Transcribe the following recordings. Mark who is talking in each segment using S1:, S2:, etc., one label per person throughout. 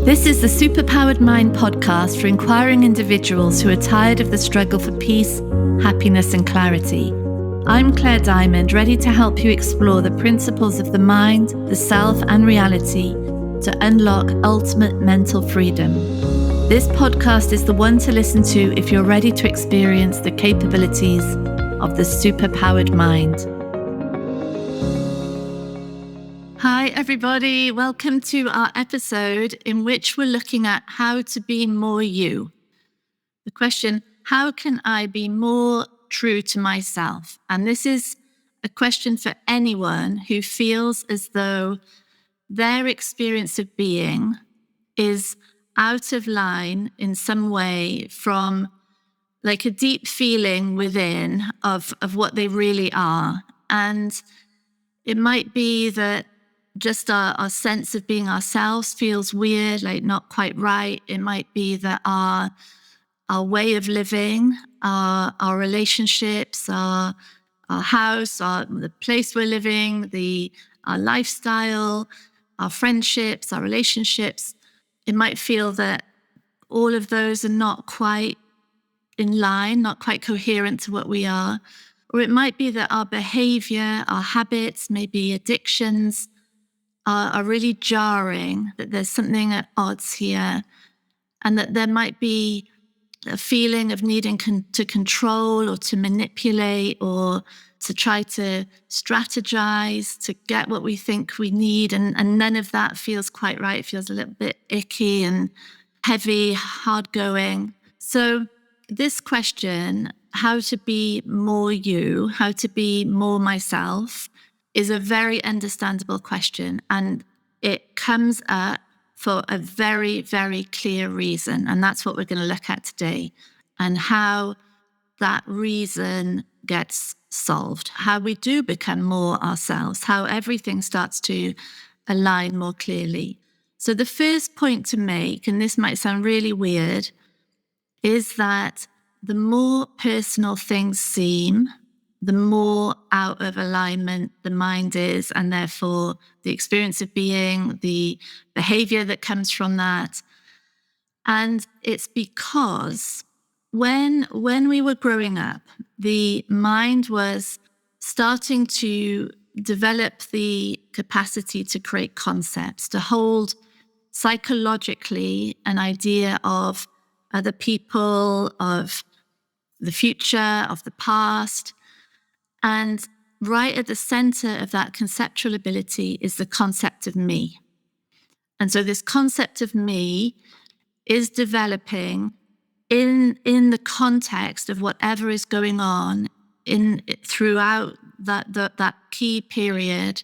S1: This is the Superpowered Mind podcast for inquiring individuals who are tired of the struggle for peace, happiness, and clarity. I'm Claire Diamond, ready to help you explore the principles of the mind, the self, and reality to unlock ultimate mental freedom. This podcast is the one to listen to if you're ready to experience the capabilities of the superpowered mind. Hi, everybody. Welcome to our episode in which we're looking at how to be more you. The question, how can I be more true to myself? And this is a question for anyone who feels as though their experience of being is out of line in some way from like a deep feeling within of what they really are. And it might be that just our sense of being ourselves feels weird, like not quite right. It might be that our way of living, our relationships, our house, the place we're living, our lifestyle, our friendships, our relationships, it might feel that all of those are not quite in line, not quite coherent to what we are. Or it might be that our behavior, our habits, maybe addictions, are really jarring, that there's something at odds here, and that there might be a feeling of needing to control or to manipulate or to try to strategize to get what we think we need. And none of that feels quite right. It feels a little bit icky and heavy, hard going. So this question, how to be more you, how to be more myself, is a very understandable question. And it comes up for a very, very clear reason. And that's what we're going to look at today, and how that reason gets solved, how we do become more ourselves, how everything starts to align more clearly. So the first point to make, and this might sound really weird, is that the more personal things seem, the more out of alignment the mind is, and therefore the experience of being, the behavior that comes from that. And it's because when we were growing up, the mind was starting to develop the capacity to create concepts, to hold psychologically an idea of other people, of the future, of the past. And right at the center of that conceptual ability is the concept of me. And so this concept of me is developing in the context of whatever is going on throughout that key period,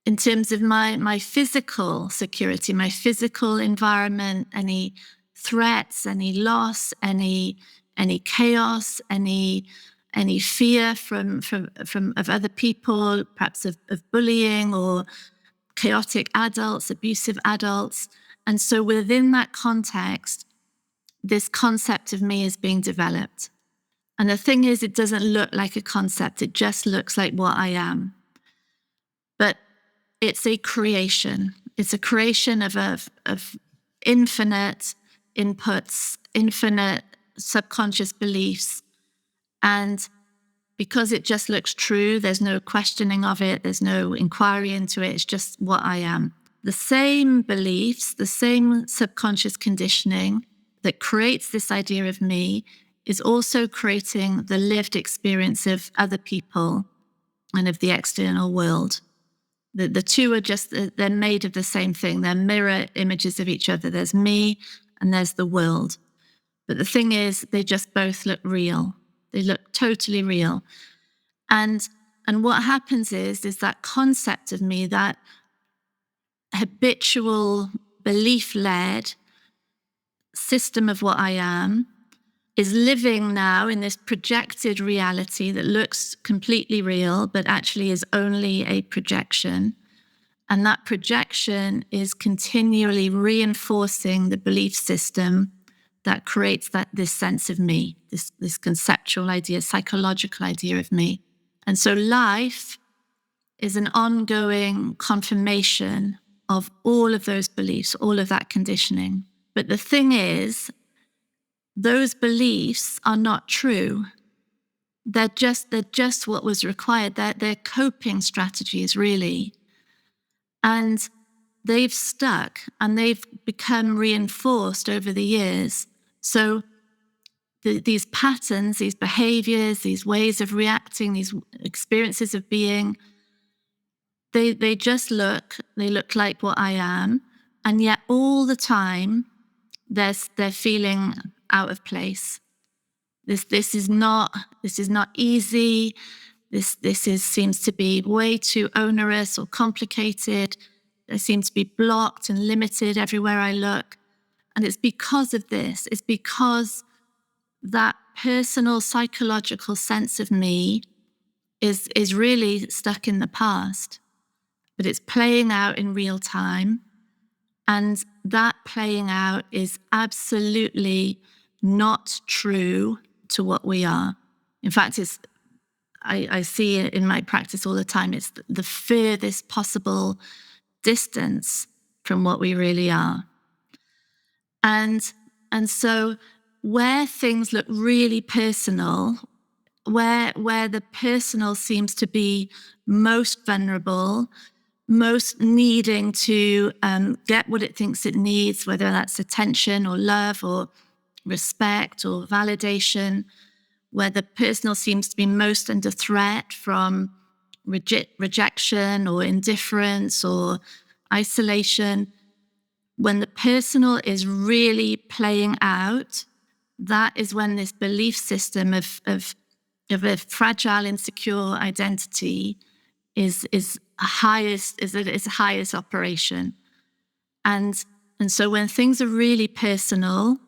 S1: in terms of my physical security, my physical environment, any threats, any loss, any chaos, any fear from of other people, perhaps of bullying or chaotic adults, abusive adults. And so within that context, this concept of me is being developed. And the thing is, it doesn't look like a concept. It just looks like what I am. But it's a creation. It's a creation of infinite inputs, infinite subconscious beliefs. And because it just looks true, there's no questioning of it, there's no inquiry into it, it's just what I am. The same beliefs, the same subconscious conditioning that creates this idea of me is also creating the lived experience of other people and of the external world. The two are just, they're made of the same thing. They're mirror images of each other. There's me and there's the world. But the thing is, they just both look real. They look totally real. And what happens is that concept of me, that habitual belief-led system of what I am, is living now in this projected reality that looks completely real, but actually is only a projection. And that projection is continually reinforcing the belief system that creates this sense of me, this conceptual idea, psychological idea of me. And so life is an ongoing confirmation of all of those beliefs, all of that conditioning. But the thing is, those beliefs are not true. They're just what was required. They're coping strategies, really. And they've stuck and they've become reinforced over the years. So these patterns, these behaviors, these ways of reacting, these experiences of being, they just look like what I am. And yet all the time, they're feeling out of place. This is not easy. This seems to be way too onerous or complicated. I seem to be blocked and limited everywhere I look. And it's because of this. It's because that personal psychological sense of me is really stuck in the past, but it's playing out in real time. And that playing out is absolutely not true to what we are. In fact, I see it in my practice all the time. It's the furthest possible distance from what we really are. And so where things look really personal, where the personal seems to be most vulnerable, most needing to get what it thinks it needs, whether that's attention or love or respect or validation, where the personal seems to be most under threat from rejection or indifference or isolation, when the personal is really playing out, that is when this belief system of a fragile, insecure identity is at its highest operation. And so when things are really personal,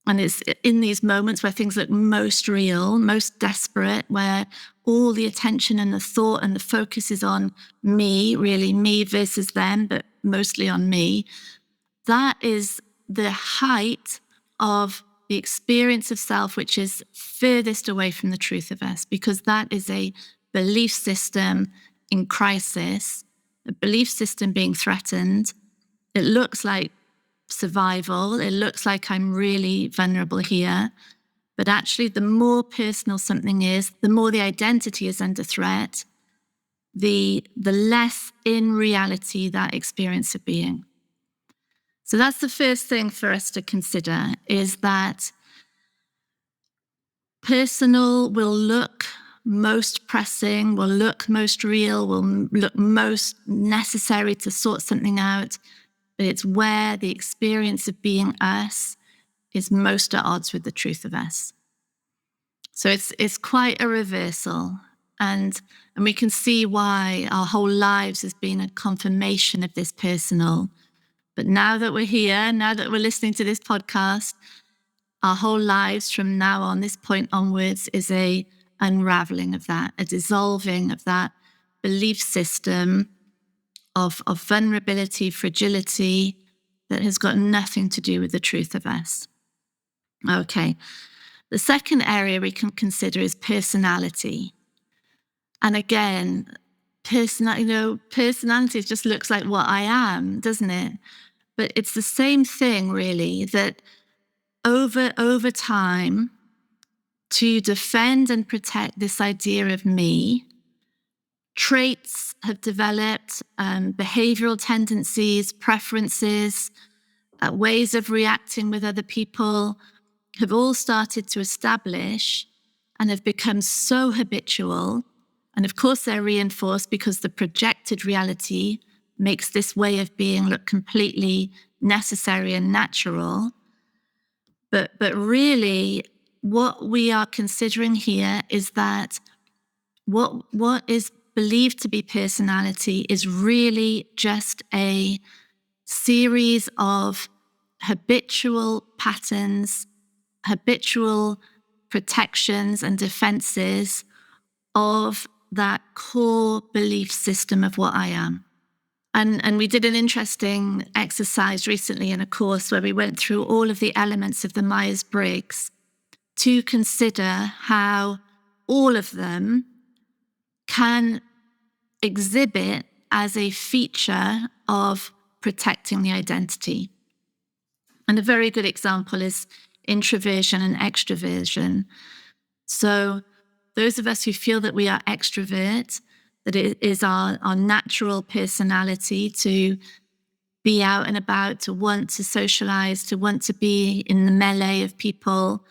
S1: and it's in these moments where things look most real, most desperate, where all the attention and the thought and the focus is on me, really me versus them, but mostly on me, that is the height of the experience of self, which is furthest away from the truth of us, because that is a belief system in crisis, a belief system being threatened. It looks like survival. It looks like I'm really vulnerable here. But actually, the more personal something is, the more the identity is under threat, the less in reality that experience of being. So that's the first thing for us to consider, is that personal will look most pressing, will look most real, will look most necessary to sort something out. But it's where the experience of being us is most at odds with the truth of us. So it's quite a reversal. And we can see why our whole lives has been a confirmation of this personal. But now that we're here, now that we're listening to this podcast, our whole lives from now on, this point onwards, is a unraveling of that, a dissolving of that belief system of vulnerability, fragility, that has got nothing to do with the truth of us. Okay. The second area we can consider is personality. And again, personality just looks like what I am, doesn't it? But it's the same thing, really, that over time, to defend and protect this idea of me, traits have developed, behavioral tendencies, preferences, ways of reacting with other people have all started to establish and have become so habitual. And of course, they're reinforced because the projected reality makes this way of being look completely necessary and natural. But really, what we are considering here is that what is believed to be personality is really just a series of habitual patterns, habitual protections and defenses of that core belief system of what I am. And we did an interesting exercise recently in a course where we went through all of the elements of the Myers-Briggs to consider how all of them can exhibit as a feature of protecting the identity. And a very good example is introversion and extroversion. So those of us who feel that we are extrovert, that it is our natural personality to be out and about, to want to socialize, to want to be in the melee of people,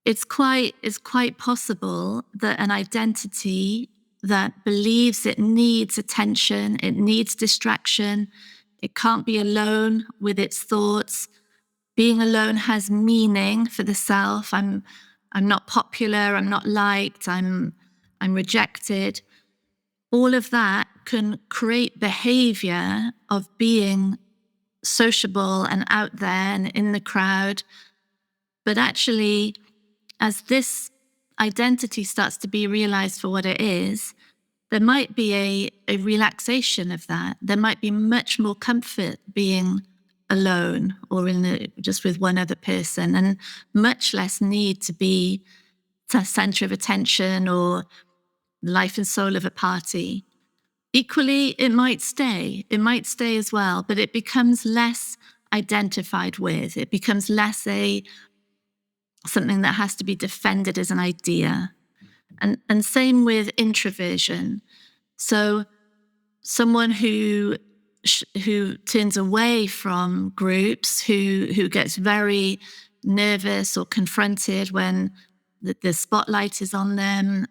S1: it's quite possible that an identity that believes it needs attention, it needs distraction, it can't be alone with its thoughts. Being alone has meaning for the self. I'm not popular, I'm not liked, I'm rejected. All of that can create behavior of being sociable and out there and in the crowd. But actually, as this identity starts to be realized for what it is, there might be a relaxation of that. There might be much more comfort being alone or just with one other person, and much less need to be the center of attention or the life and soul of a party. Equally, it might stay as well, but it becomes less identified with. It becomes less something that has to be defended as an idea. And same with introversion. So someone who turns away from groups, who gets very nervous or confronted when the spotlight is on them,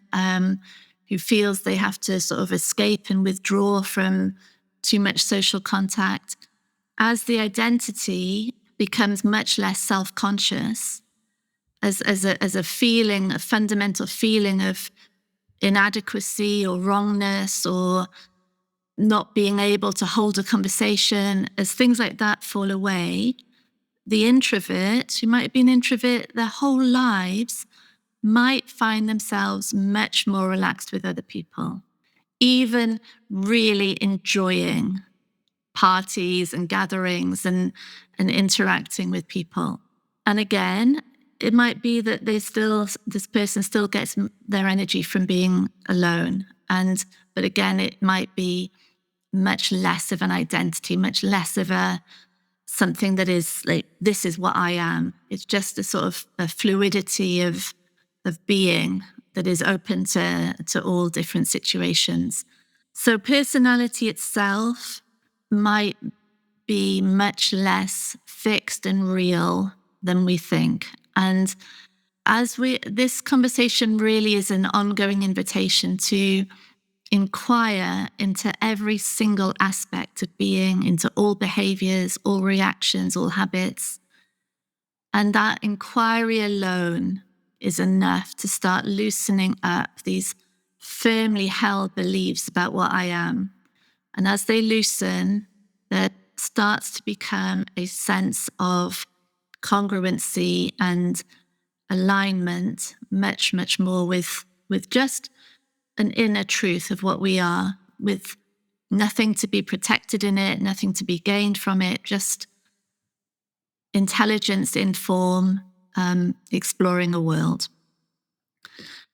S1: who feels they have to sort of escape and withdraw from too much social contact. As the identity becomes much less self-conscious, as a feeling, a fundamental feeling of inadequacy or wrongness or not being able to hold a conversation, as things like that fall away, the introvert, who might have been introvert their whole lives, might find themselves much more relaxed with other people, even really enjoying parties and gatherings and interacting with people. And again, it might be that this person still gets their energy from being alone. But again, it might be much less of an identity, much less of something that is like, this is what I am. It's just a sort of a fluidity of being that is open to all different situations. So personality itself might be much less fixed and real than we think. And this conversation really is an ongoing invitation to inquire into every single aspect of being, into all behaviors, all reactions, all habits. And that inquiry alone is enough to start loosening up these firmly held beliefs about what I am. And as they loosen, there starts to become a sense of congruency and alignment, much, much more with just an inner truth of what we are, with nothing to be protected in it, nothing to be gained from it, just intelligence in form, exploring a world.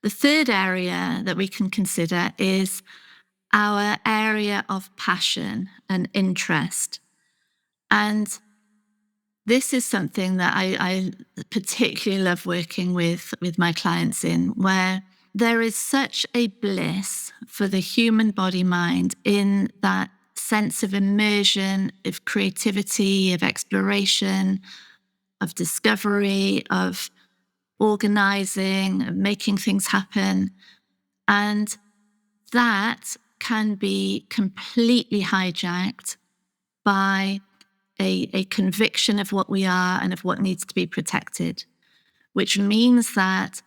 S1: The third area that we can consider is our area of passion and interest. And this is something that I particularly love working with my clients in, where there is such a bliss for the human body mind in that sense of immersion, of creativity, of exploration, of discovery, of organizing, of making things happen. And that can be completely hijacked by a conviction of what we are and of what needs to be protected, which means that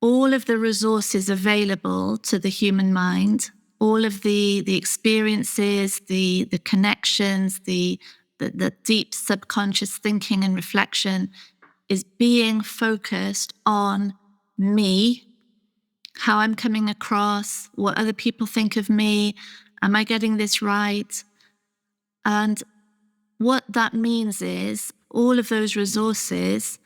S1: all of the resources available to the human mind, all of the experiences, the connections, the deep subconscious thinking and reflection is being focused on me, how I'm coming across, what other people think of me, am I getting this right? And what that means is all of those resources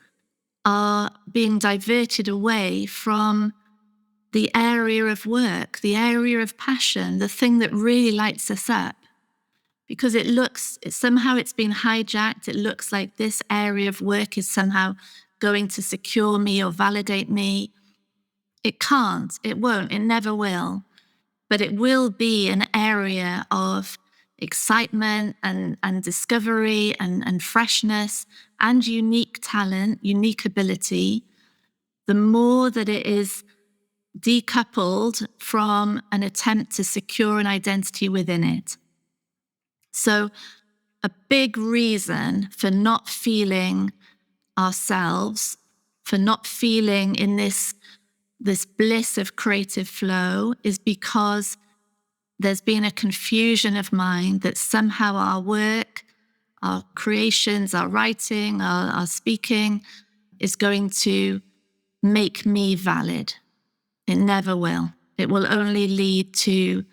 S1: are being diverted away from the area of work, the area of passion, the thing that really lights us up. Because somehow it's been hijacked. It looks like this area of work is somehow going to secure me or validate me. It can't, it won't, it never will. But it will be an area of excitement and discovery and freshness and unique talent, unique ability. The more that it is decoupled from an attempt to secure an identity within it. So a big reason for not feeling ourselves, for not feeling in this bliss of creative flow, is because there's been a confusion of mind that somehow our work, our creations, our writing, our speaking is going to make me valid. It never will. It will only lead to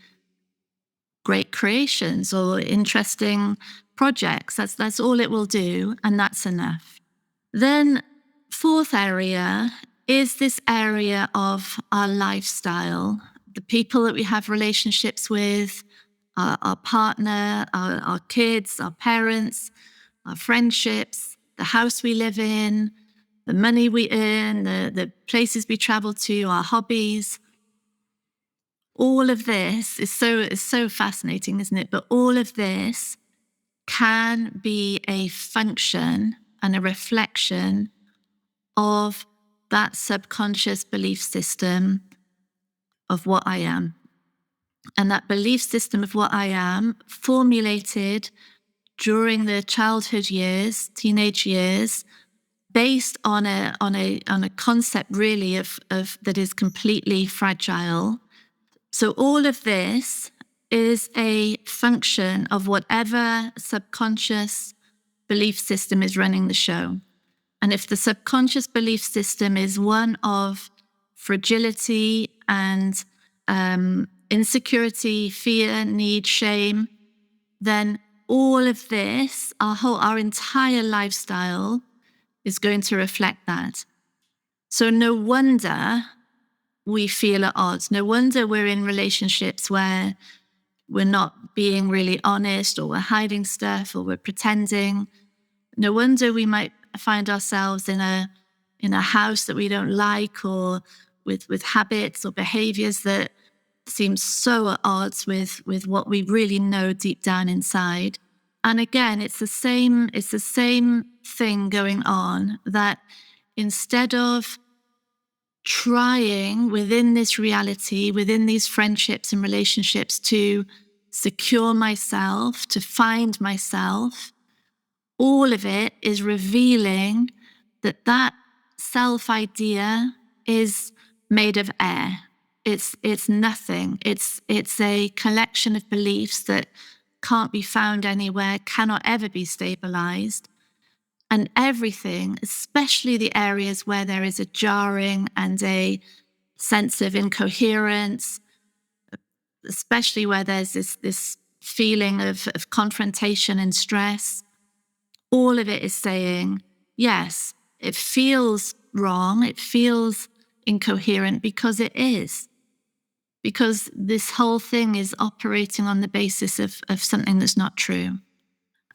S1: great creations or interesting projects. That's all it will do, and that's enough. Then, fourth area is this area of our lifestyle, the people that we have relationships with, our partner, our kids, our parents, our friendships, the house we live in, the money we earn, the places we travel to, our hobbies. All of this is so fascinating, isn't it? But all of this can be a function and a reflection of that subconscious belief system of what I am. And that belief system of what I am formulated during the childhood years, teenage years, based on a concept really of that is completely fragile. So all of this is a function of whatever subconscious belief system is running the show. And if the subconscious belief system is one of fragility and insecurity, fear, need, shame, then all of this, our entire lifestyle is going to reflect that. So no wonder we feel at odds. No wonder we're in relationships where we're not being really honest, or we're hiding stuff, or we're pretending. No wonder we might find ourselves in a house that we don't like, or with habits or behaviors that seem so at odds with what we really know deep down inside. And again, it's the same thing going on, that instead of trying within this reality, within these friendships and relationships, to secure myself, to find myself, all of it is revealing that self-idea is made of air. It's nothing. It's a collection of beliefs that can't be found anywhere, cannot ever be stabilized. And everything, especially the areas where there is a jarring and a sense of incoherence, especially where there's this feeling of confrontation and stress, all of it is saying, yes, it feels wrong, it feels incoherent, because it is. Because this whole thing is operating on the basis of something that's not true.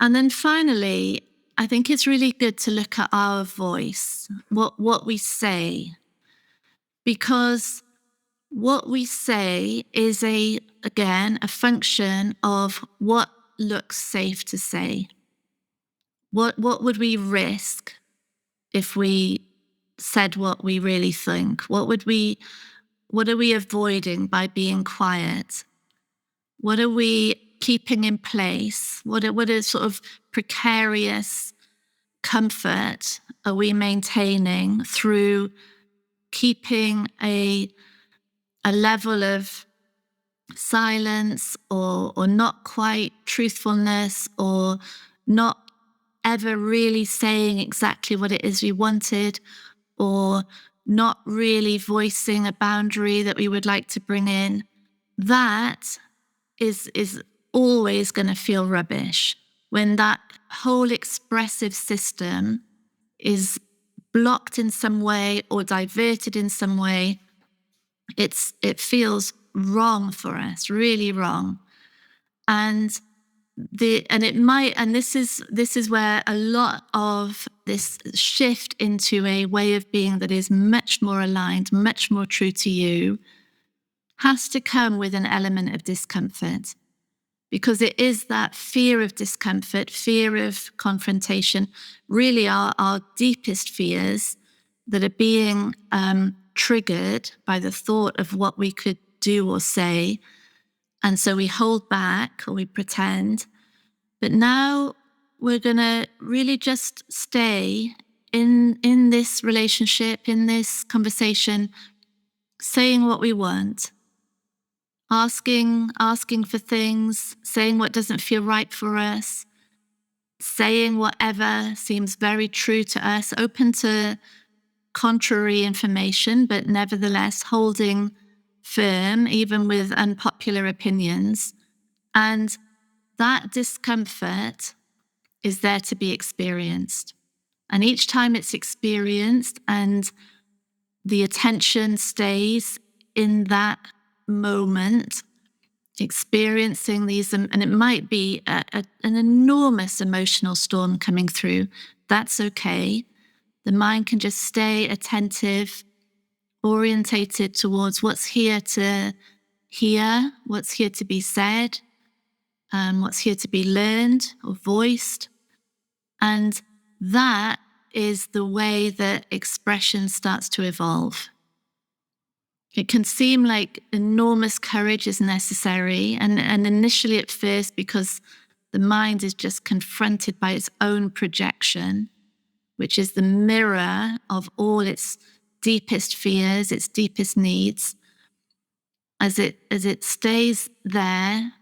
S1: And then finally, I think it's really good to look at our voice, what we say. Because what we say is again, a function of what looks safe to say. What would we risk if we said what we really think? What are we avoiding by being quiet? What are we keeping in place? What are sort of precarious comfort are we maintaining through keeping a level of silence, or not quite truthfulness, or not ever really saying exactly what it is we wanted, or not really voicing a boundary that we would like to bring in? That is always going to feel rubbish when that whole expressive system is blocked in some way or diverted in some way it feels wrong for us, really wrong. And this is where a lot of this shift into a way of being that is much more aligned, much more true to you, has to come with an element of discomfort, because it is that fear of discomfort, fear of confrontation, really our deepest fears that are being triggered by the thought of what we could do or say. And so we hold back or we pretend. But now we're going to really just stay in this relationship, in this conversation, saying what we want, asking for things, saying what doesn't feel right for us, saying whatever seems very true to us, open to contrary information, but nevertheless holding firm, even with unpopular opinions. And that discomfort is there to be experienced. And each time it's experienced and the attention stays in that moment, experiencing these, and it might be an enormous emotional storm coming through, that's okay. The mind can just stay attentive, orientated towards what's here to hear, what's here to be said, what's here to be learned or voiced. And that is the way that expression starts to evolve. It can seem like enormous courage is necessary, and initially at first, because the mind is just confronted by its own projection, which is the mirror of all its deepest fears, its deepest needs. As it stays there,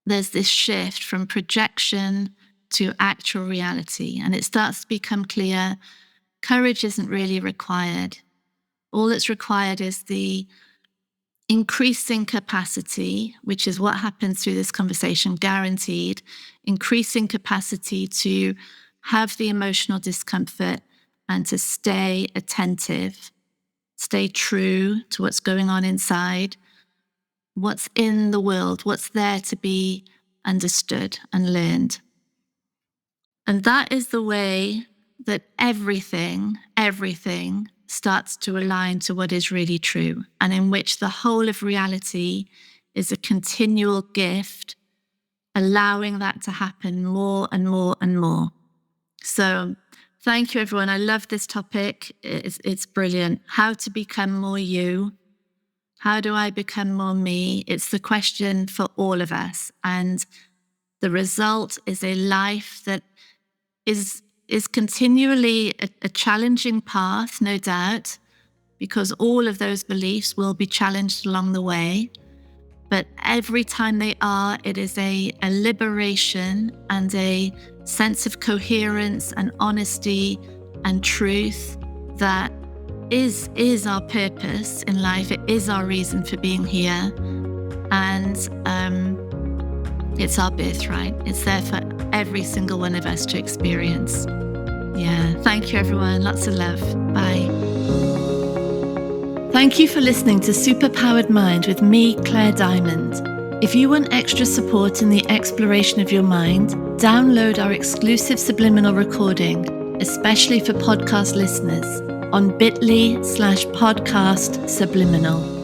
S1: there's this shift from projection to actual reality, and it starts to become clear courage isn't really required. All that's required is the increasing capacity, which is what happens through this conversation, guaranteed, increasing capacity to have the emotional discomfort and to stay attentive, stay true to what's going on inside, what's in the world, what's there to be understood and learned. And that is the way that everything starts to align to what is really true, and in which the whole of reality is a continual gift, allowing that to happen more and more and more. So thank you, everyone. I love this topic. It's brilliant. How to become more you. How do I become more me? It's the question for all of us. And the result is a life that is continually a challenging path, no doubt, because all of those beliefs will be challenged along the way. But every time they are, it is a liberation and a sense of coherence and honesty and truth that is our purpose in life. It is our reason for being here. And it's our birthright. It's there for every single one of us to experience. Yeah. Thank you, everyone. Lots of love. Bye. Thank you for listening to Superpowered Mind with me, Claire Diamond. If you want extra support in the exploration of your mind, download our exclusive subliminal recording, especially for podcast listeners, on bit.ly/podcast subliminal.